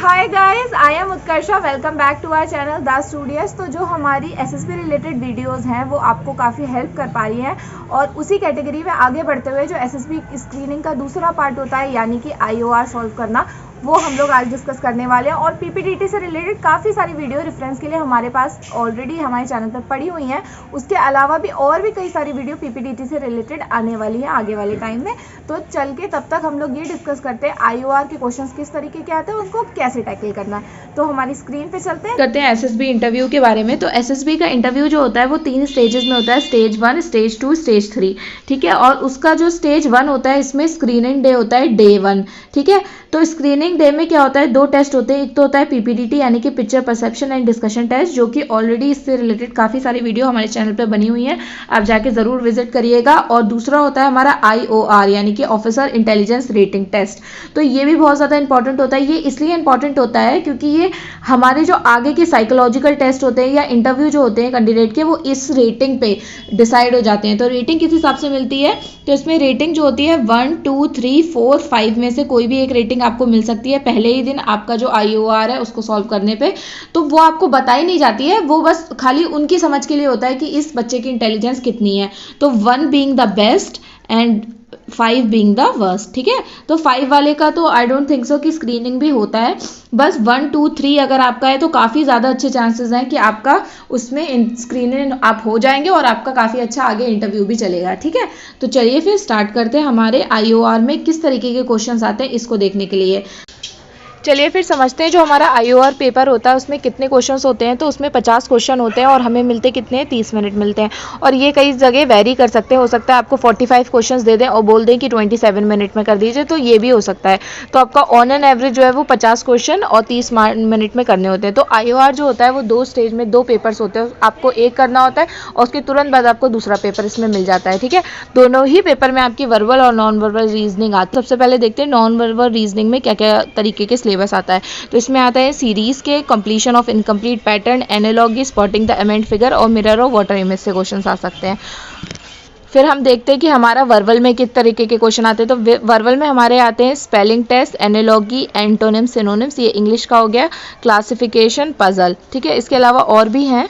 Hi guys, I am Utkarsha. Welcome back to our channel the studios. तो जो हमारी SSB related videos हैं वो आपको काफ़ी हेल्प कर पा रही हैं और उसी कैटेगरी में आगे बढ़ते हुए जो एसएसबी स्क्रीनिंग का दूसरा पार्ट होता है यानी कि आईओआर सॉल्व करना, वो हम लोग आज डिस्कस करने वाले हैं। और पीपीडीटी से रिलेटेड काफ़ी सारी वीडियो रेफरेंस के लिए हमारे पास ऑलरेडी हमारे चैनल पर पड़ी हुई हैं। उसके अलावा भी और भी कई सारी वीडियो पीपीडीटी से रिलेटेड आने वाली है आगे वाले टाइम में। तो चल के तब तक हम लोग ये डिस्कस करते हैं आईओआर के क्वेश्चंस किस तरीके के आते हैं, उनको कैसे टैकल करना है। तो हमारी स्क्रीन पे चलते हैं एसएसबी इंटरव्यू के बारे में। तो एसएसबी का इंटरव्यू जो होता है वो 3 स्टेजेस में होता है, स्टेज 1, स्टेज 2, स्टेज 3। ठीक है, और उसका जो स्टेज 1 होता है इसमें स्क्रीनिंग डे होता है डे 1। ठीक है, तो स्क्रीनिंग डे में क्या होता है, 2 टेस्ट होते हैं। एक तो होता है पीपीडीटी यानी कि picture perception and discussion test, जो कि ऑलरेडी इससे रिलेटेड काफ़ी सारी वीडियो हमारे चैनल पे बनी हुई है, आप जाके ज़रूर विजिट करिएगा। और दूसरा होता है हमारा आईओआर यानी कि ऑफिसर इंटेलिजेंस रेटिंग टेस्ट। तो ये भी बहुत ज़्यादा इंपॉर्टेंट होता है। ये इसलिए इंपॉर्टेंट होता है क्योंकि ये हमारे जो आगे के साइकोलॉजिकल टेस्ट होते हैं या इंटरव्यू जो होते हैं कैंडिडेट के, वो इस रेटिंग पे डिसाइड हो जाते हैं। तो रेटिंग किस हिसाब से मिलती है, तो इसमें रेटिंग जो होती है 1, 2, 3, 4, 5 में से कोई भी एक रेटिंग आपको मिल सकती है पहले ही दिन आपका जो आईओआर है उसको सॉल्व करने पे। तो वो आपको बताई नहीं जाती है, वो बस खाली उनकी समझ के लिए होता है कि इस बच्चे की इंटेलिजेंस कितनी है। तो 1 being the best and 5 being the worst. ठीक है, तो 5 वाले का तो आई डोंट थिंक सो कि स्क्रीनिंग भी होता है। बस 1, 2, 3 अगर आपका है तो काफ़ी ज़्यादा अच्छे चांसेस हैं कि आपका उसमें स्क्रीनिंग आप हो जाएंगे और आपका काफ़ी अच्छा आगे इंटरव्यू भी चलेगा। ठीक है, तो चलिए फिर स्टार्ट करते हैं हमारे आईओआर में किस तरीके के क्वेश्चंस आते हैं इसको देखने के लिए। चलिए फिर समझते हैं जो हमारा आईओआर पेपर होता है उसमें कितने क्वेश्चंस होते हैं। तो उसमें 50 क्वेश्चन होते हैं और हमें मिलते कितने हैं, 30 मिनट मिलते हैं। और ये कई जगह वेरी कर सकते हैं, हो सकता है आपको 45 क्वेश्चंस दे दें और बोल दें कि 27 मिनट में कर दीजिए, तो ये भी हो सकता है। तो आपका ऑन एन एवरेज जो है वो 50 क्वेश्चन और 30 मिनट में करने होते हैं। तो आईओआर जो होता है वो 2 स्टेज में 2 पेपर्स होते हैं, आपको एक करना होता है और उसके तुरंत बाद आपको दूसरा पेपर इसमें मिल जाता है। ठीक है, दोनों ही पेपर में आपकी वर्बल और नॉन वर्बल रीजनिंग आती है। सबसे पहले देखते हैं नॉन वर्बल रीजनिंग में क्या क्या तरीके के सिलेबस आता है। तो इसमें आता है सीरीज के, completion of incomplete pattern, analogy, spotting the embedded figure और मिरर ऑफ वाटर इमेज से क्वेश्चंस आ सकते हैं। फिर हम देखते हैं कि हमारा वर्बल में किस तरीके के क्वेश्चन आते हैं। तो वर्बल में हमारे आते हैं spelling test, analogy, antonym, synonyms, ये इंग्लिश का हो गया, क्लासिफिकेशन, पजल। ठीक है, इसके अलावा और भी हैं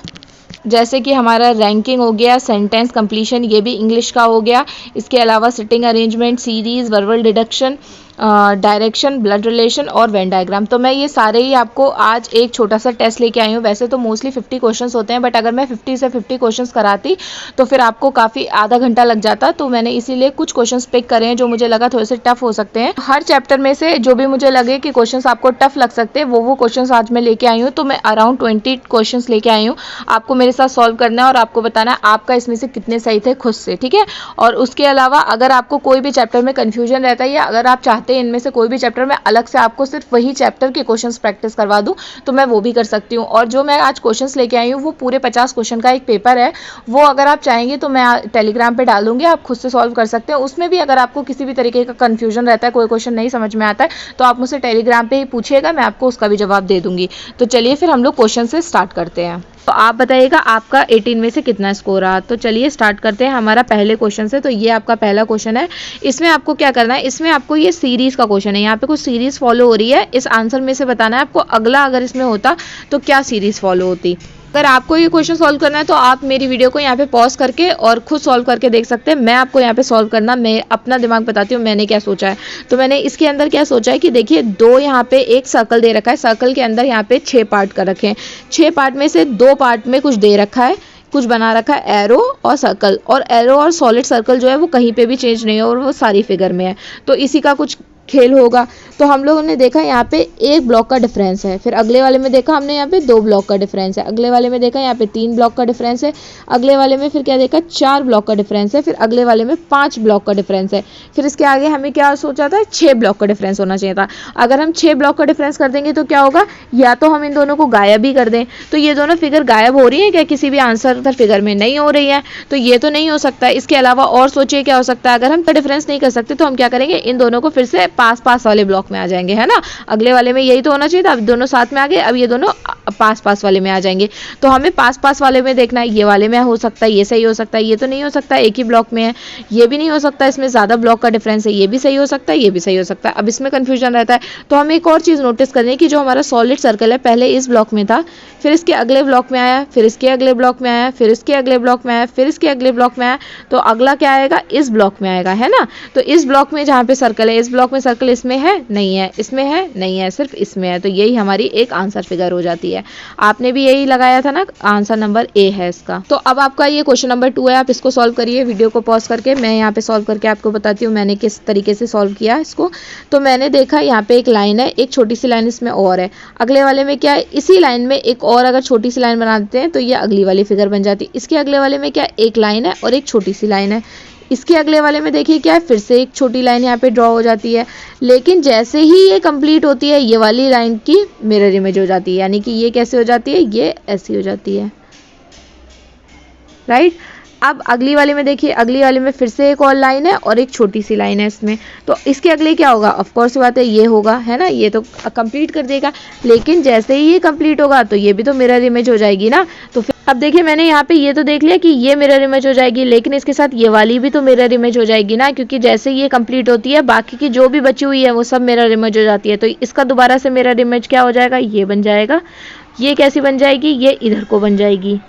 जैसे कि हमारा रैंकिंग हो गया, सेंटेंस कंप्लीशन, ये भी इंग्लिश का हो गया। इसके अलावा sitting arrangement, series, verbal deduction, direction, blood relation और वेन डायग्राम। तो मैं ये सारे ही आपको आज एक छोटा सा टेस्ट लेके आई हूँ। वैसे तो मोस्टली 50 क्वेश्चंस होते हैं, बट अगर मैं 50 से 50 क्वेश्चंस कराती तो फिर आपको काफ़ी आधा घंटा लग जाता। तो मैंने इसीलिए कुछ क्वेश्चंस पिक करे हैं जो मुझे लगा थोड़े से टफ हो सकते हैं। हर चैप्टर में से जो भी मुझे लगे कि क्वेश्चंस आपको टफ लग सकते हैं वो क्वेश्चंस आज मैं लेके आई हूँ। तो मैं अराउंड 20 क्वेश्चंस लेके आई हूँ, आपको मेरे साथ सॉल्व करना है और आपको बताना है आपका इसमें से कितने सही थे खुद से। ठीक है, और उसके अलावा अगर आपको कोई भी चैप्टर में कन्फ्यूजन रहता है या अगर आप चाहते हैं इनमें से कोई भी चैप्टर में अलग से आपको सिर्फ वही चैप्टर के क्वेश्चंस प्रैक्टिस करवा दूं तो मैं वो भी कर सकती हूँ। और जो मैं आज क्वेश्चंस लेके आई हूँ वो पूरे 50 क्वेश्चन का एक पेपर है, वो अगर आप चाहेंगे तो मैं टेलीग्राम पे डाल दूंगी, आप खुद से सॉल्व कर सकते हैं। उसमें भी अगर आपको किसी भी तरीके का कन्फ्यूजन रहता है, कोई क्वेश्चन नहीं समझ में आता है, तो आप मुझसे टेलीग्राम पे ही पूछिएगा, मैं आपको उसका भी जवाब दे दूंगी। तो चलिए फिर हम लोग क्वेश्चन से स्टार्ट करते हैं। तो आप बताइएगा आपका 18 में से कितना स्कोर रहा। तो चलिए स्टार्ट करते हैं हमारा पहले क्वेश्चन से। तो ये आपका पहला क्वेश्चन है। इसमें आपको क्या करना है, इसमें आपको ये सीरीज का क्वेश्चन है, यहाँ पे कुछ सीरीज फॉलो हो रही है। इस आंसर में से बताना है आपको अगला अगर इसमें होता तो क्या सीरीज फॉलो होती। अगर आपको ये क्वेश्चन सॉल्व करना है तो आप मेरी वीडियो को यहाँ पे पॉज करके और खुद सॉल्व करके देख सकते हैं। मैं आपको यहाँ पे सॉल्व करना, मैं अपना दिमाग बताती हूँ मैंने क्या सोचा है। तो मैंने इसके अंदर क्या सोचा है कि देखिए 2 यहाँ पे एक सर्कल दे रखा है, सर्कल के अंदर यहाँ पे 6 पार्ट कर रखे हैं। 6 पार्ट में से 2 पार्ट में कुछ दे रखा है, कुछ बना रखा है एरो और सर्कल, और एरो और सॉलिड सर्कल जो है वो कहीं पे भी चेंज नहीं है और वो सारी फिगर में है। तो इसी का कुछ खेल होगा। तो हम लोगों ने देखा यहाँ पे 1 ब्लॉक का डिफरेंस है, फिर अगले वाले में देखा हमने यहाँ पे 2 ब्लॉक का डिफरेंस है, अगले वाले में देखा यहाँ पे 3 ब्लॉक का डिफरेंस है, अगले वाले में फिर क्या देखा 4 ब्लॉक का डिफरेंस है, फिर अगले वाले में 5 ब्लॉक का डिफरेंस है, फिर इसके आगे हमें क्या सोचा था 6 ब्लॉक का डिफरेंस होना चाहिए था। अगर हम 6 ब्लॉक का डिफरेंस कर देंगे तो क्या होगा, या तो हम इन दोनों को गायब ही कर दें। तो ये दोनों फिगर गायब हो रही है क्या, किसी भी आंसर फिगर में नहीं हो रही है, तो ये तो नहीं हो सकता। इसके अलावा और सोचिए क्या हो सकता है, अगर हम डिफरेंस नहीं कर सकते तो हम क्या करेंगे, इन दोनों को फिर से पास पास वाले ब्लॉक में आ जाएंगे, है ना। अगले वाले में यही तो होना चाहिए था, अब दोनों साथ में आ गए, अब ये दोनों पास पास वाले में आ जाएंगे। तो हमें पास पास वाले में देखना है, ये वाले में हो सकता है, ये सही हो सकता है, ये तो नहीं हो सकता, एक ही ब्लॉक में है, ये भी नहीं हो सकता, इसमें ज़्यादा ब्लॉक का डिफरेंस है, ये भी सही हो सकता है, ये भी सही हो सकता है। अब इसमें कन्फ्यूजन रहता है। तो हमें एक और चीज़ नोटिस करनी है कि जो हमारा सॉलिड सर्कल है पहले इस ब्लॉक में था, फिर इसके अगले ब्लॉक में आया, फिर इसके अगले ब्लॉक में आया, फिर इसके अगले ब्लॉक में आया, फिर इसके अगले ब्लॉक में आया, तो अगला क्या आएगा, इस ब्लॉक में आएगा, है ना। तो इस ब्लॉक में जहाँ पे सर्कल है, इस ब्लॉक में सर्कल इसमें है नहीं है, इसमें है नहीं है, सिर्फ इसमें है। तो यही हमारी एक आंसर फिगर हो जाती है। आपने भी यही लगाया था ना, आंसर नंबर ए है इसका। तो अब आपका ये क्वेश्चन नंबर 2 है, आप इसको सॉल्व करिए वीडियो को पॉज करके। मैं यहाँ पे सॉल्व करके आपको बताती हूँ मैंने किस तरीके से सॉल्व किया इसको। तो मैंने देखा यहाँ पे एक लाइन है, एक छोटी सी लाइन इसमें और है, अगले वाले में क्या है, इसी लाइन में एक और अगर छोटी सी लाइन बना देते हैं तो ये अगली वाली फिगर बन जाती है। इसके अगले वाले में क्या, एक लाइन है और एक छोटी सी लाइन है। इसके अगले वाले में देखिए क्या है, फिर से एक छोटी लाइन यहाँ पे ड्रॉ हो जाती है। लेकिन जैसे ही ये कंप्लीट होती है, ये वाली लाइन की मिरर इमेज हो जाती है, यानी कि ये कैसे हो जाती है, ये ऐसी हो जाती है, राइट। अब अगली वाले में देखिए, अगली वाले में फिर से एक और लाइन है और एक छोटी सी लाइन है इसमें। तो इसके अगले क्या होगा, ऑफ कोर्स बात है ये होगा, है ना, ये तो कंप्लीट कर देगा। लेकिन जैसे ही ये कंप्लीट होगा तो ये भी तो मिरर इमेज हो जाएगी ना। तो फिर अब देखिए मैंने यहाँ पे ये तो देख लिया कि ये मिरर इमेज हो जाएगी, लेकिन इसके साथ ये वाली भी तो मिरर इमेज हो जाएगी ना, क्योंकि जैसे ये कंप्लीट होती है बाकी की जो भी बची हुई है वो सब मिरर इमेज हो जाती है। तो इसका दोबारा से मिरर इमेज क्या हो जाएगा, ये बन जाएगा। ये कैसी बन जाएगी, ये इधर को बन जाएगी,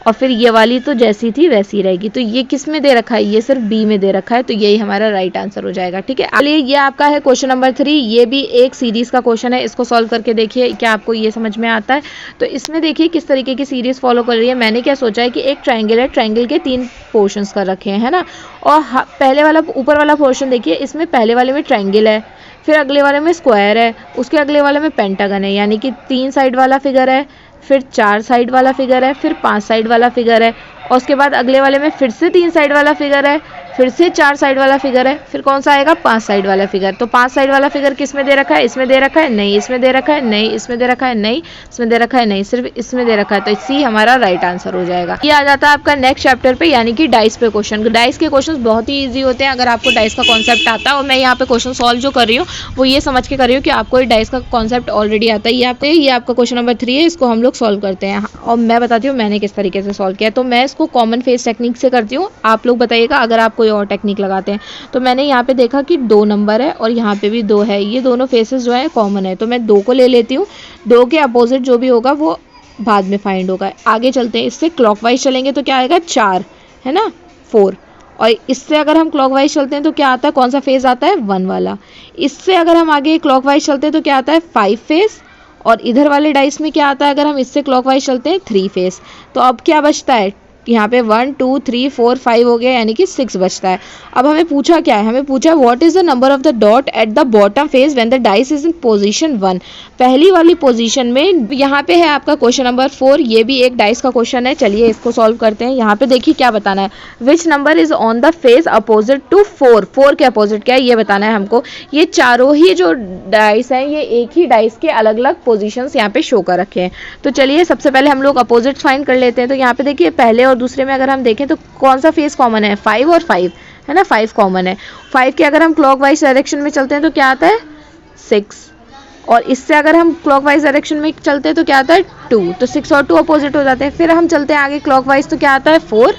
और फिर ये वाली तो जैसी थी वैसी रहेगी। तो ये किस में दे रखा है, ये सिर्फ बी में दे रखा है। तो यही हमारा राइट आंसर हो जाएगा, ठीक है। चलिए ये आपका है क्वेश्चन नंबर 3। ये भी एक सीरीज का क्वेश्चन है, इसको सॉल्व करके देखिए क्या आपको ये समझ में आता है। तो इसमें देखिए किस तरीके की सीरीज फॉलो कर रही है। मैंने क्या सोचा है कि एक ट्राइंगल है, ट्राइंगल के 3 पोर्शंस कर रखे हैं, है ना। और पहले वाला ऊपर वाला पोर्शन देखिए, इसमें पहले वाले में ट्राइंगल है, फिर अगले वाले में स्क्वायर है, उसके अगले वाले में पेंटागन है, यानी कि 3 साइड वाला फिगर है, फिर 4 साइड वाला फिगर है, फिर 5 साइड वाला फिगर है, और उसके बाद अगले वाले में फिर से 3 साइड वाला फिगर है, फिर से 4 साइड वाला फिगर है, फिर कौन सा आएगा, 5 साइड वाला फिगर। तो 5 साइड वाला फिगर किस में दे रखा है, इसमें दे रखा है नहीं, इसमें दे रखा है नहीं, इसमें दे रखा है नहीं, इसमें दे रखा है नहीं, सिर्फ इसमें दे रखा है। तो सी हमारा राइट आंसर हो जाएगा। ये आ जाता है आपका नेक्स्ट चैप्टर पे, यानी कि डाइस पे क्वेश्चन। डाइस के क्वेश्चन बहुत ही ईजी होते हैं अगर आपको डाइस का कॉन्सेप्ट आता है। और मैं यहाँ पे क्वेश्चन सॉल्व जो कर रही हूँ वो ये समझ के कर रही हूँ कि आपको डाइस का कॉन्सेप्ट ऑलरेडी आता है। ये आपका क्वेश्चन नंबर 3 है, इसको हम लोग सॉल्व करते हैं और मैं बताती हूँ मैंने किस तरीके से सॉल्व किया। तो मैं इसको कॉमन फेस टेक्निक से करती हूँ, आप लोग बताइएगा अगर आप कोई और टेक्निक लगाते हैं। तो मैंने यहाँ पे देखा कि 2 नंबर है और यहाँ पे भी 2 है, ये दोनों फेसेस जो है कॉमन है, तो मैं 2 को ले लेती हूँ। 2 के अपोजिट जो भी होगा वो बाद में फाइंड होगा। आगे चलते हैं, इससे क्लॉकवाइज चलेंगे तो क्या आएगा, 4 है ना, 4। और इससे अगर हम क्लॉकवाइज चलते हैं तो क्या आता है, कौन सा फेज आता है, 1 वाला। इससे अगर हम आगे क्लॉकवाइज चलते हैं तो क्या आता है, 5 फेज। और इधर वाले डाइस में क्या आता है, अगर हम इससे क्लॉकवाइज चलते हैं, 3 फेज। तो अब क्या बचता है, यहाँ पे 1 2 3 4 5 हो गया, यानी कि 6 बचता है। अब हमें पूछा क्या है, हमें पूछा what is the number of the dot at the bottom face when the dice is in position 1। पहली वाली पोजीशन में यहाँ पे है आपका क्वेश्चन नंबर 4। ये भी एक डाइस का क्वेश्चन है, चलिए इसको सॉल्व करते हैं। यहाँ पे देखिए क्या बताना है, which number is on the face opposite to 4। 4 के अपोजिट क्या है ये बताना है हमको। ये चारों ही जो डाइस हैं ये एक ही डाइस के अलग अलग पोजिशंस यहाँ पे शो कर रखे हैं। तो चलिए सबसे पहले हम लोग अपोजिट फाइंड कर लेते हैं। तो यहाँ पे देखिए पहले और दूसरे में अगर हम देखें तो कौन सा फेस कॉमन है, 5 और 5 है ना, 5 कॉमन है। 5 के अगर हम क्लॉकवाइज डायरेक्शन में चलते हैं तो क्या आता है, 6। और इससे अगर हम क्लॉकवाइज डायरेक्शन में चलते हैं तो क्या आता है, 2। तो 6 और 2 अपोजिट हो जाते हैं। फिर हम चलते हैं आगे क्लॉकवाइज तो क्या आता है, 4।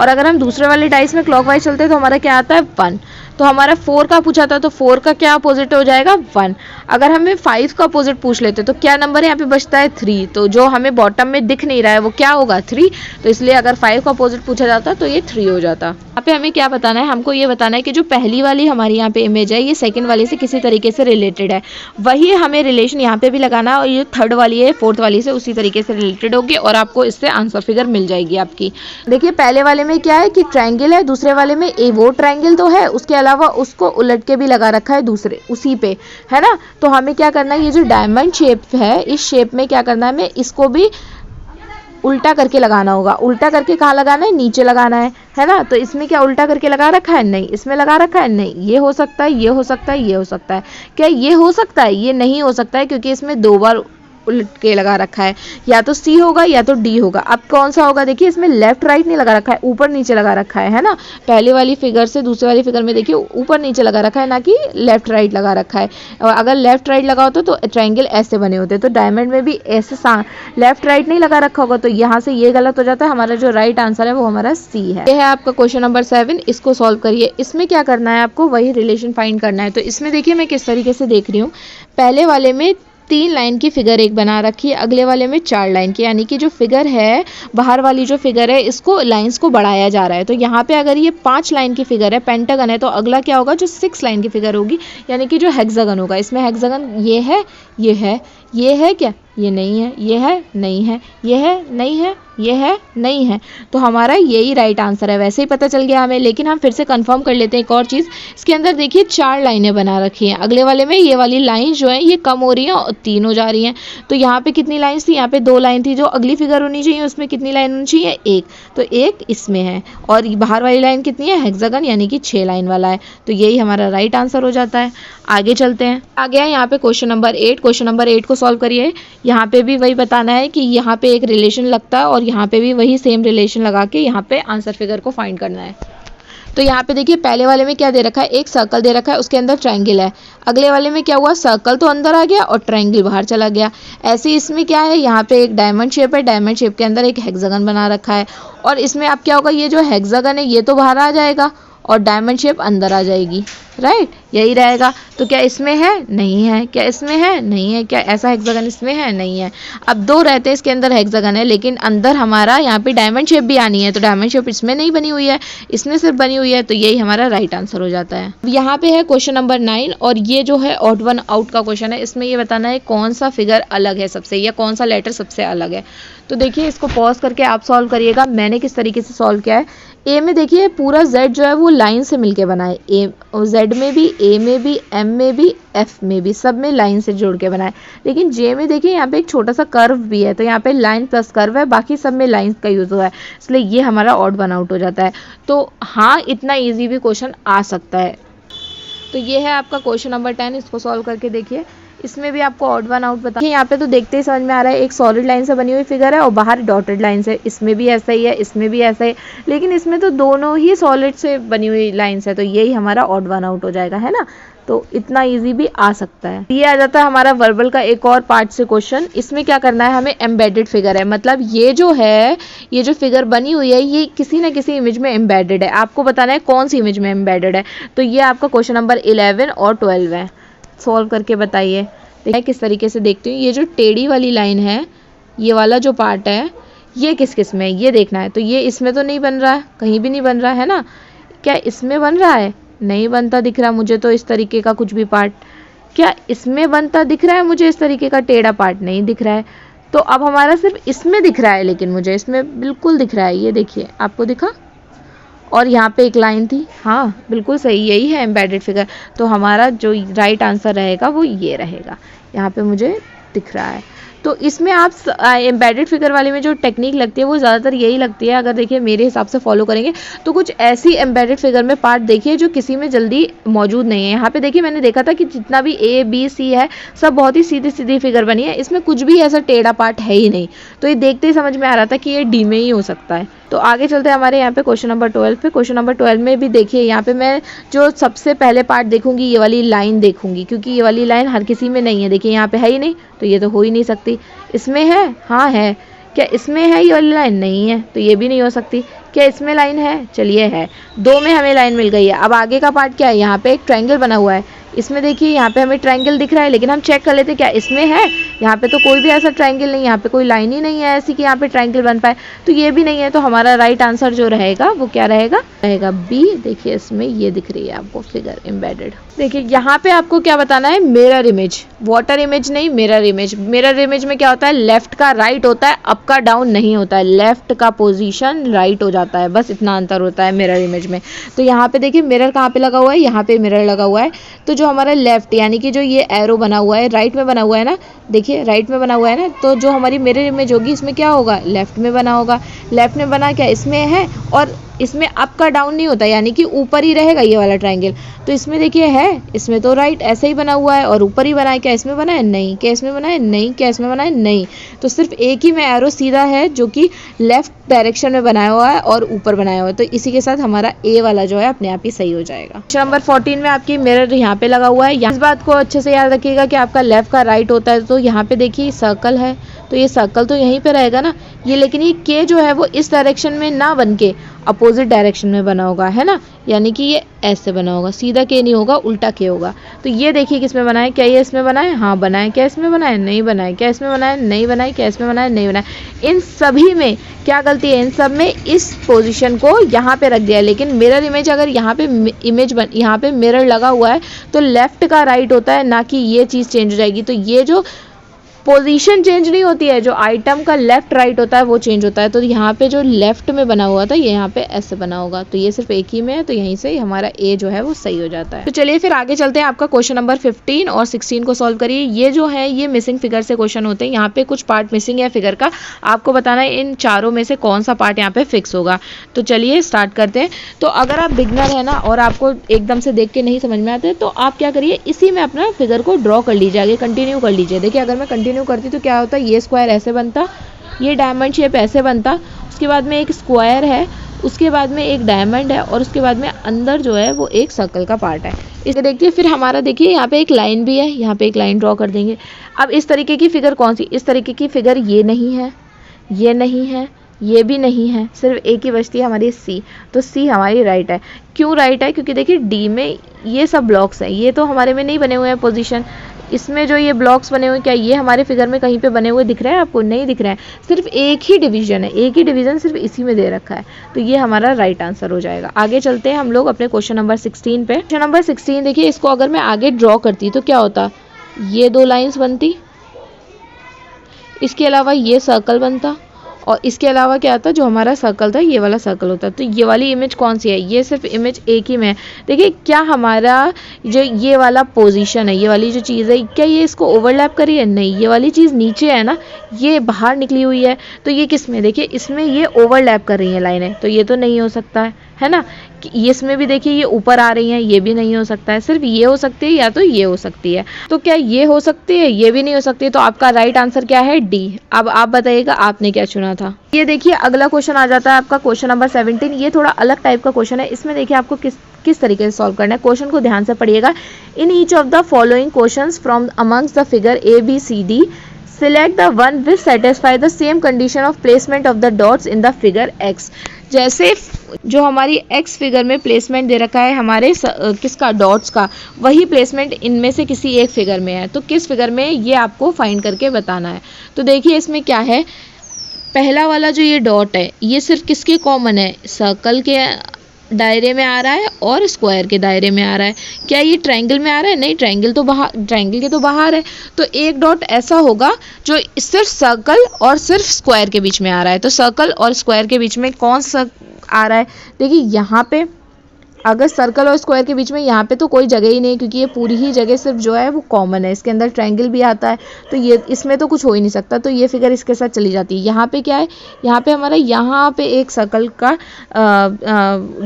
और अगर हम दूसरे वाले डाइस में क्लॉकवाइज चलते हैं तो हमारा क्या आता है, 1। तो हमारा 4 का पूछा था तो 4 का क्या अपोजिट हो जाएगा, 1। अगर हमें 5 का अपोजिट पूछ लेते तो क्या नंबर यहाँ पे बचता है, 3। तो जो हमें बॉटम में दिख नहीं रहा है वो क्या होगा, 3। तो इसलिए अगर 5 का अपोजिट पूछा जाता तो ये 3 हो जाता। यहाँ पे हमें क्या बताना है, हमको ये बताना है कि जो पहली वाली हमारी यहाँ पे इमेज है ये सेकंड वाली से किसी तरीके से रिलेटेड है। वही हमें रिलेशन यहाँ पे भी लगाना है और ये थर्ड वाली है फोर्थ वाली से उसी तरीके से रिलेटेड होगी और आपको इससे आंसर फिगर मिल जाएगी आपकी। देखिए पहले वाले में क्या है कि ट्राइंगल है, दूसरे वाले में वो ट्राइंगल तो है, उसके अलावा उसको उलट के भी लगा रखा है दूसरे उसी पे, है ना। तो हमें क्या करना है, ये जो डायमंड शेप है इस शेप में क्या करना है, हमें इसको भी उल्टा करके लगाना होगा। उल्टा करके कहाँ लगाना है, नीचे लगाना है ना। तो इसमें क्या उल्टा करके लगा रखा है, नहीं। इसमें लगा रखा है, नहीं। ये हो सकता है, ये हो सकता है, ये हो सकता है। क्या ये हो सकता है, ये नहीं हो सकता है क्योंकि इसमें 2 बार उलट के लगा रखा है, या तो सी होगा या तो डी होगा। अब कौन सा होगा, देखिए इसमें लेफ्ट राइट नहीं लगा रखा है, ऊपर नीचे लगा रखा है ना। पहले वाली फिगर से दूसरे वाली फिगर में देखिए ऊपर नीचे लगा रखा है, ना कि लेफ्ट राइट लगा रखा है। और अगर लेफ्ट राइट लगा होता तो ट्रायंगल ऐसे बने होते, तो डायमंड में भी ऐसे लेफ्ट राइट नहीं लगा रखा होगा, तो यहाँ से ये गलत हो जाता है। हमारा जो राइट आंसर है वो हमारा सी है। ये है आपका क्वेश्चन नंबर 7, इसको सॉल्व करिए। इसमें क्या करना है, आपको वही रिलेशन फाइंड करना है। तो इसमें देखिए मैं किस तरीके से देख रही हूँ, पहले वाले में 3 लाइन की फिगर एक बना रखी है, अगले वाले में 4 लाइन की, यानी कि जो फिगर है बाहर वाली जो फिगर है इसको लाइंस को बढ़ाया जा रहा है। तो यहाँ पे अगर ये 5 लाइन की फिगर है, पेंटागन है, तो अगला क्या होगा, जो 6 लाइन की फिगर होगी, यानी कि जो हेक्सागन होगा। इसमें हेक्सागन ये है, ये है, ये है क्या, ये नहीं है, ये है, नहीं है, ये है, नहीं है, ये है, नहीं है। तो हमारा यही राइट आंसर है। वैसे ही पता चल गया हमें, लेकिन हम फिर से कंफर्म कर लेते हैं एक और चीज़। इसके अंदर देखिए 4 लाइनें बना रखी हैं, अगले वाले में ये वाली लाइन जो है ये कम हो रही है और 3 हो जा रही हैं। तो यहाँ पे कितनी लाइन्स थी, यहाँ पे 2 लाइन थी। जो अगली फिगर होनी चाहिए उसमें कितनी लाइन होनी चाहिए, 1, तो 1 इसमें है, और बाहर वाली लाइन कितनी है, हेक्सागन, यानी कि 6 लाइन वाला है। तो यही हमारा राइट आंसर हो जाता है। आगे चलते हैं, आ गया यहाँ पे क्वेश्चन नंबर 8। क्वेश्चन नंबर 8 को सॉल्व करिए। यहाँ पे भी वही बताना है कि यहाँ पे एक रिलेशन लगता है और यहाँ पे भी वही सेम रिलेशन लगा के यहाँ पे आंसर फिगर को फाइंड करना है। तो यहाँ पे देखिए पहले वाले में क्या दे रखा है, एक सर्कल दे रखा है, उसके अंदर ट्रायंगल है। अगले वाले में क्या हुआ, सर्कल तो अंदर आ गया और ट्रायंगल बाहर चला गया। ऐसे इसमें क्या है, यहाँ पे एक डायमंड शेप है, डायमंड शेप के अंदर एक हेक्सागन बना रखा है, और इसमें अब क्या होगा, ये जो हेक्सागन है ये तो बाहर आ जाएगा और डायमंड शेप अंदर आ जाएगी, राइट, यही रहेगा। तो क्या इसमें है, नहीं है, क्या इसमें है, नहीं है, क्या ऐसा हेक्सागन इसमें है, नहीं है। अब 2 रहते हैं, इसके अंदर हेक्सागन है, लेकिन अंदर हमारा यहाँ पे डायमंड शेप भी आनी है, तो डायमंड शेप इसमें नहीं बनी हुई है, इसमें सिर्फ बनी हुई है। तो यही हमारा राइट आंसर हो जाता है। यहाँ पे है क्वेश्चन नंबर 9, और ये जो है ऑड वन आउट का क्वेश्चन है। इसमें ये बताना है कौन सा फिगर अलग है सबसे, या कौन सा लेटर सबसे अलग है। तो देखिए इसको पॉज करके आप सॉल्व करिएगा। मैंने किस तरीके से सॉल्व किया है, ए में देखिए पूरा जेड जो है वो लाइन से मिलके बना है, ए जेड में भी, ए में भी, एम में भी, एफ में भी, सब में लाइन से जोड़ के बनाए। लेकिन जे में देखिए यहाँ पे एक छोटा सा कर्व भी है, तो यहाँ पे लाइन प्लस कर्व है, बाकी सब में लाइन का यूज हुआ है, इसलिए ये हमारा ऑड वन आउट हो जाता है। तो हाँ, इतना ईजी भी क्वेश्चन आ सकता है। तो ये है आपका क्वेश्चन नंबर 10, इसको सॉल्व करके देखिए। इसमें भी आपको ऑड वन आउट बता, यहाँ पे तो देखते ही समझ में आ रहा है, एक सॉलिड लाइन से बनी हुई फिगर है और बाहर डॉटेड लाइन से। इसमें भी ऐसा ही है, इसमें भी ऐसा ही, लेकिन इसमें तो दोनों ही सॉलिड से बनी हुई लाइन है, तो यही हमारा ऑड वन आउट हो जाएगा, है ना। तो इतना इजी भी आ सकता है। ये आ जाता है हमारा वर्बल का एक और पार्ट से क्वेश्चन। इसमें क्या करना है, हमें एम्बेडेड फिगर है, मतलब ये जो है, ये जो फिगर बनी हुई है ये किसी ना किसी इमेज में एम्बेडेड है। आपको बताना है कौन सी इमेज में एम्बेडेड है। तो ये आपका क्वेश्चन नंबर 11 और 12 है, सॉल्व करके बताइए। देखिए किस तरीके से देखती हूँ, ये जो टेढ़ी वाली लाइन है, ये वाला जो पार्ट है, ये किस किस में है ये देखना है। तो ये इसमें तो नहीं बन रहा है, कहीं भी नहीं बन रहा है ना। क्या इसमें बन रहा है, नहीं बनता दिख रहा मुझे तो इस तरीके का कुछ भी पार्ट। क्या इसमें बनता दिख रहा है मुझे इस तरीके का टेढ़ा पार्ट, नहीं दिख रहा है। तो अब हमारा सिर्फ इसमें दिख रहा है, लेकिन मुझे इसमें बिल्कुल दिख रहा है, ये देखिए आपको दिखा। और यहाँ पे एक लाइन थी, हाँ बिल्कुल सही, यही है एम्बेडेड फिगर। तो हमारा जो राइट आंसर रहेगा वो ये रहेगा, यहाँ पे मुझे दिख रहा है। तो इसमें आप एम्बेडेड फिगर वाले में जो टेक्निक लगती है वो ज़्यादातर यही लगती है, अगर देखिए मेरे हिसाब से फॉलो करेंगे तो कुछ ऐसी एम्बेडेड फिगर में पार्ट देखिए जो किसी में जल्दी मौजूद नहीं है। यहाँ पे देखिए मैंने देखा था कि जितना भी ए बी सी है सब बहुत ही सीधी सीधी फिगर बनी है, इसमें कुछ भी ऐसा टेढ़ा पार्ट है ही नहीं। तो ये देखते ही समझ में आ रहा था कि ये डी में ही हो सकता है। तो आगे चलते हैं हमारे यहाँ पे क्वेश्चन नंबर 12 पे। क्वेश्चन नंबर 12 में भी देखिए, यहाँ पे मैं जो सबसे पहले पार्ट देखूंगी ये वाली लाइन देखूंगी, क्योंकि ये वाली लाइन हर किसी में नहीं है। देखिए यहाँ पे है ही नहीं, तो ये तो हो ही नहीं सकती। इसमें है, हाँ है। क्या इसमें है ये वाली लाइन, नहीं है, तो ये भी नहीं हो सकती। क्या इसमें लाइन है, चलिए है, 2 में हमें लाइन मिल गई है। अब आगे का पार्ट क्या है, यहाँ पे एक ट्रायंगल बना हुआ है, इसमें देखिए यहाँ पे हमें ट्रायंगल दिख रहा है, लेकिन हम चेक कर लेते क्या इसमें है। यहाँ पे तो कोई भी ऐसा ट्रायंगल नहीं, यहाँ पे कोई लाइन ही नहीं है ऐसी कि यहाँ पे ट्रायंगल बन पाए, तो ये भी नहीं है। तो हमारा राइट आंसर जो रहेगा वो क्या रहेगा, बी। देखिए इसमें ये दिख रही है आपको फिगर एम्बेडेड। देखिए यहाँ पे आपको क्या बताना है, मिरर इमेज, वाटर इमेज नहीं, मिरर इमेज। मिरर इमेज में क्या होता है, लेफ्ट का राइट होता है, अप का डाउन नहीं होता है, लेफ्ट का पोजीशन राइट हो जाता है, बस इतना अंतर होता है मिरर इमेज में। तो यहाँ पे देखिए मिरर कहाँ पे लगा हुआ है, यहाँ पे मिरर लगा हुआ है। तो जो हमारा लेफ्ट, यानी कि जो ये एरो बना हुआ है राइट में बना हुआ है ना, देखिए राइट में बना हुआ है ना, तो जो हमारी मिरर इमेज होगी इसमें क्या होगा, लेफ्ट में बना होगा। लेफ्ट में बना क्या, इसमें है, और इसमें अप का डाउन नहीं होता, यानी कि ऊपर ही रहेगा ये वाला ट्रायंगल। तो इसमें देखिए है, इसमें तो राइट ऐसे ही बना हुआ है और ऊपर ही बना है। क्या इसमें बना है? नहीं। क्या इसमें बना है? नहीं। क्या इसमें बना है? नहीं। तो सिर्फ एक ही में एरो सीधा है जो कि लेफ्ट डायरेक्शन में बनाया हुआ है और ऊपर बनाया हुआ है। तो इसी के साथ हमारा ए वाला जो है अपने आप ही सही हो जाएगा। क्वेश्चन नंबर 14 में आपकी मिरर यहाँ पे लगा हुआ है। इस बात को अच्छे से याद रखिएगा कि आपका लेफ्ट का राइट होता है। तो यहाँ पे देखिए सर्कल है, तो ये सर्कल तो यहीं पे रहेगा ना ये, लेकिन ये के जो है वो इस डायरेक्शन में ना बन के अपोजिट डायरेक्शन में बना होगा, है ना, यानी कि ये ऐसे बना होगा, सीधा के नहीं होगा, उल्टा के होगा। तो ये देखिए किसमें बना है? क्या ये इसमें बना है? हाँ बना है। क्या इसमें बना है? नहीं बना है। क्या इसमें बना है? नहीं बना है। क्या इसमें बना है? नहीं बना है। इन सभी में क्या गलती है? इन सब में इस पोजीशन को यहाँ पे रख दिया है, लेकिन मिरर इमेज अगर यहाँ पे यहाँ पे मिरर लगा हुआ है तो लेफ्ट का राइट होता है, ना कि ये चीज़ चेंज हो जाएगी। तो ये जो पोजीशन चेंज नहीं होती है, जो आइटम का लेफ्ट राइट होता है वो चेंज होता है। तो यहाँ पे जो लेफ्ट में बना हुआ था ये यहाँ पे ऐसे बना होगा, तो ये सिर्फ एक ही में है, तो यहीं से हमारा ए जो है वो सही हो जाता है। तो चलिए फिर आगे चलते हैं। आपका क्वेश्चन नंबर 15 और 16 को सॉल्व करिए। ये जो है ये मिसिंग फिगर से क्वेश्चन होते हैं। यहाँ पे कुछ पार्ट मिसिंग है फिगर का, आपको बताना है इन चारों में से कौन सा पार्ट यहाँ पे फिक्स होगा। तो चलिए स्टार्ट करते हैं। तो अगर आप बिगनर है ना और आपको एकदम से देख के नहीं समझ में आते तो आप क्या करिए, इसी में अपना फिगर को ड्रॉ कर लीजिए, आगे कंटिन्यू कर लीजिए। देखिए अगर मैं कंटिन्यू करती तो क्या होता, ये स्क्वायर ऐसे बनता, ये डायमंड शेप ऐसे बनता, उसके बाद में एक स्क्वायर है, उसके बाद में एक डायमंड है और उसके बाद में अंदर जो है वो एक सर्कल का पार्ट है। इसे देखिए फिर हमारा देखिए यहाँ पे एक लाइन भी है, यहाँ पे एक लाइन ड्रॉ कर देंगे। अब इस तरीके की फिगर कौन सी? इस तरीके की फिगर ये नहीं है, ये नहीं है, ये भी नहीं है, सिर्फ एक ही बचती है हमारी सी। तो सी हमारी राइट है। क्यों राइट है? क्योंकि देखिए डी में ये सब ब्लॉक्स हैं, ये तो हमारे में नहीं बने हुए हैं पोजीशन। इसमें जो ये ब्लॉक्स बने हुए, क्या ये हमारे फिगर में कहीं पे बने हुए दिख रहे हैं आपको? नहीं दिख रहे हैं, सिर्फ एक ही डिवीजन है, एक ही डिवीजन सिर्फ इसी में दे रखा है। तो ये हमारा राइट आंसर हो जाएगा। आगे चलते हैं हम लोग अपने क्वेश्चन नंबर 16 पे। क्वेश्चन नंबर 16 देखिए, इसको अगर मैं आगे ड्रॉ करती तो क्या होता, ये दो लाइन्स बनती, इसके अलावा ये सर्कल बनता और इसके अलावा क्या आता, जो हमारा सर्कल था ये वाला सर्कल होता। तो ये वाली इमेज कौन सी है? ये सिर्फ इमेज एक ही में है। देखिए क्या हमारा जो ये वाला पोजीशन है, ये वाली जो चीज़ है, क्या ये इसको ओवरलैप करी है? नहीं, ये वाली चीज़ नीचे है ना, ये बाहर निकली हुई है। तो ये किस में? देखिए इसमें ये ओवरलैप कर रही है लाइनें, तो ये तो नहीं हो सकता है ना। इसमें भी देखिए ये ऊपर आ रही हैं, ये भी नहीं हो सकता है। सिर्फ ये हो सकती है या तो ये हो सकती है। तो क्या ये हो सकती है? ये भी नहीं हो सकती। तो आपका राइट आंसर क्या है? डी। अब आप बताइएगा आपने क्या चुना था। ये देखिए अगला क्वेश्चन आ जाता है आपका क्वेश्चन नंबर 17। ये थोड़ा अलग टाइप का क्वेश्चन है। इसमें देखिए आपको किस तरीके से सॉल्व करना है। क्वेश्चन को ध्यान से पढ़िएगा। In each of the following questions from amongst the figure A B C D select the one which satisfy the same condition of placement of the dots in the figure x। जैसे जो हमारी x figure में placement दे रखा है हमारे किसका, dots का, वही प्लेसमेंट इनमें से किसी एक फिगर में है। तो किस फिगर में, ये आपको फाइंड करके बताना है। तो देखिए इसमें क्या है, पहला वाला जो ये डॉट है ये सिर्फ किसके कॉमन है, सर्कल के दायरे में आ रहा है और स्क्वायर के दायरे में आ रहा है। क्या ये ट्रायंगल में आ रहा है? नहीं, ट्रायंगल के तो बाहर है। तो एक डॉट ऐसा होगा जो सिर्फ सर्कल और सिर्फ स्क्वायर के बीच में आ रहा है। तो सर्कल और स्क्वायर के बीच में कौन सा आ रहा है? देखिए यहाँ पे अगर सर्कल और स्क्वायर के बीच में यहाँ पे तो कोई जगह ही नहीं, क्योंकि ये पूरी ही जगह सिर्फ जो है वो कॉमन है। इसके अंदर ट्रायंगल भी आता है, तो ये इसमें तो कुछ हो ही नहीं सकता। तो ये फिगर इसके साथ चली जाती है। यहाँ पे क्या है, यहाँ पे हमारा यहाँ पे एक सर्कल का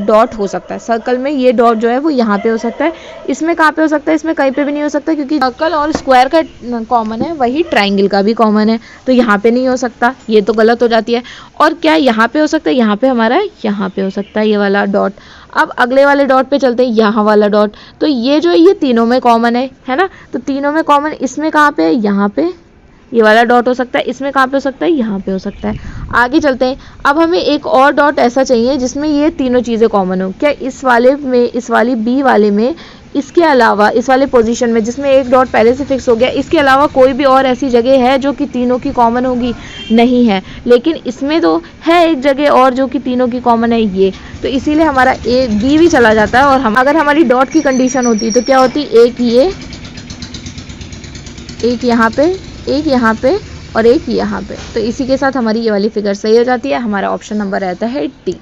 डॉट हो सकता है। सर्कल में ये डॉट जो है वो यहाँ पे हो सकता है। इसमें कहाँ पे हो सकता है? इसमें कहीं पे भी नहीं हो सकता, क्योंकि सर्कल और स्क्वायर का कॉमन है, वही ट्रायंगल का भी कॉमन है। तो यहाँ पे नहीं हो सकता, ये तो गलत हो जाती है। और क्या यहाँ पे हो सकता है? यहाँ पे हमारा यहाँ पे हो सकता है ये वाला डॉट। अब अगले वाले डॉट पे चलते हैं, यहाँ वाला डॉट। तो ये जो है ये तीनों में कॉमन है ना। तो तीनों में कॉमन इसमें कहाँ पे है? यहाँ पे ये वाला डॉट हो सकता है। इसमें कहाँ पे हो सकता है? यहाँ पे हो सकता है। आगे चलते हैं। अब हमें एक और डॉट ऐसा चाहिए जिसमें ये तीनों चीज़ें कॉमन हो। क्या इस वाले में, इस वाली बी वाले में, इसके अलावा इस वाले पोजीशन में जिसमें एक डॉट पहले से फिक्स हो गया, इसके अलावा कोई भी और ऐसी जगह है जो कि तीनों की कॉमन होगी? नहीं है। लेकिन इसमें तो है एक जगह और जो कि तीनों की कॉमन है, ये। तो इसीलिए हमारा ए बी भी चला जाता है। और हम अगर हमारी डॉट की कंडीशन होती तो क्या होती, एक ये, एक यहाँ पे, एक यहाँ पे और एक यहाँ पे। तो इसी के साथ हमारी ये वाली फिगर सही हो जाती है। हमारा ऑप्शन नंबर रहता है डी।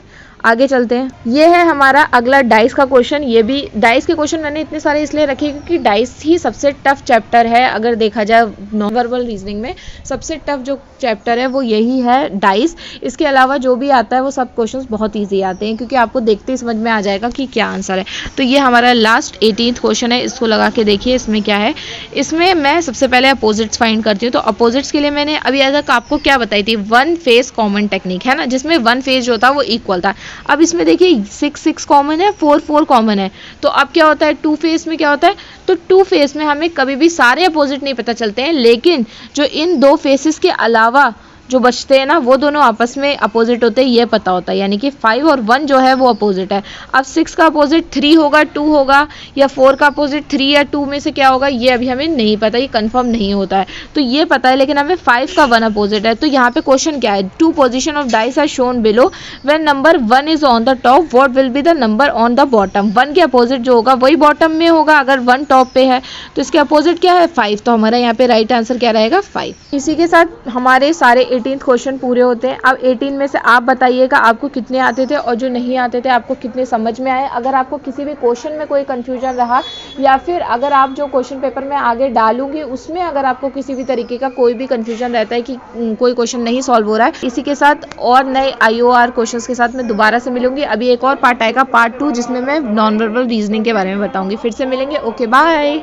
आगे चलते हैं। ये है हमारा अगला डाइस का क्वेश्चन। ये भी डाइस के क्वेश्चन मैंने इतने सारे इसलिए रखे क्योंकि डाइस ही सबसे टफ चैप्टर है। अगर देखा जाए नॉन वर्बल रीजनिंग में सबसे टफ जो चैप्टर है वो यही है डाइस। इसके अलावा जो भी आता है वो सब क्वेश्चंस बहुत ईजी आते हैं क्योंकि आपको देखते ही समझ में आ जाएगा कि क्या आंसर है। तो ये हमारा लास्ट 18th क्वेश्चन है, इसको लगा के देखिए इसमें क्या है। इसमें मैं सबसे पहले अपोजिट्स फाइंड करती हूँ। तो अपोजिट्स के लिए मैंने अभी तक आपको क्या बताई थी, वन फेस कॉमन टेक्निक है ना, जिसमें वन फेस जो था वो इक्वल था। अब इसमें देखिए 6 कॉमन है, 4 कॉमन है। तो अब क्या होता है, टू फेस में क्या होता है, तो टू फेस में हमें कभी भी सारे अपोजिट नहीं पता चलते हैं, लेकिन जो इन दो फेसेस के अलावा जो बचते हैं ना वो दोनों आपस में अपोजिट होते हैं, ये पता होता है। यानी कि 5 और 1 जो है वो अपोजिट है। अब 6 का अपोजिट 3 होगा, 2 होगा, या 4 का अपोजिट 3 या 2 में से क्या होगा ये अभी हमें नहीं पता, ये कंफर्म नहीं होता है। तो ये पता है, लेकिन हमें 5 का 1 अपोजिट है। तो यहाँ पे क्वेश्चन क्या है, 2 position of dice are shown below, when number 1 is on the top what will be the number on the bottom. 1 के अपोजिट जो होगा वही बॉटम में होगा अगर 1 टॉप पे है, तो इसके अपोजिट क्या है 5। तो हमारा यहाँ पे राइट आंसर क्या रहेगा 5। इसी के साथ हमारे सारे 18 क्वेश्चन पूरे होते हैं। अब 18 में से आप बताइएगा आपको कितने आते थे और जो नहीं आते थे आपको कितने समझ में आए। अगर आपको किसी भी क्वेश्चन में कोई कंफ्यूजन रहा, या फिर अगर आप जो क्वेश्चन पेपर में आगे डालूंगी उसमें अगर आपको किसी भी तरीके का कोई भी कंफ्यूजन रहता है कि कोई क्वेश्चन नहीं सॉल्व हो रहा है, इसी के साथ और नए IOR क्वेश्चंस के साथ मैं दोबारा से मिलूंगी। अभी एक और पार्ट आएगा, पार्ट 2, जिसमें मैं नॉन वर्बल रीजनिंग के बारे में बताऊंगी। फिर से मिलेंगे, ओके बाय।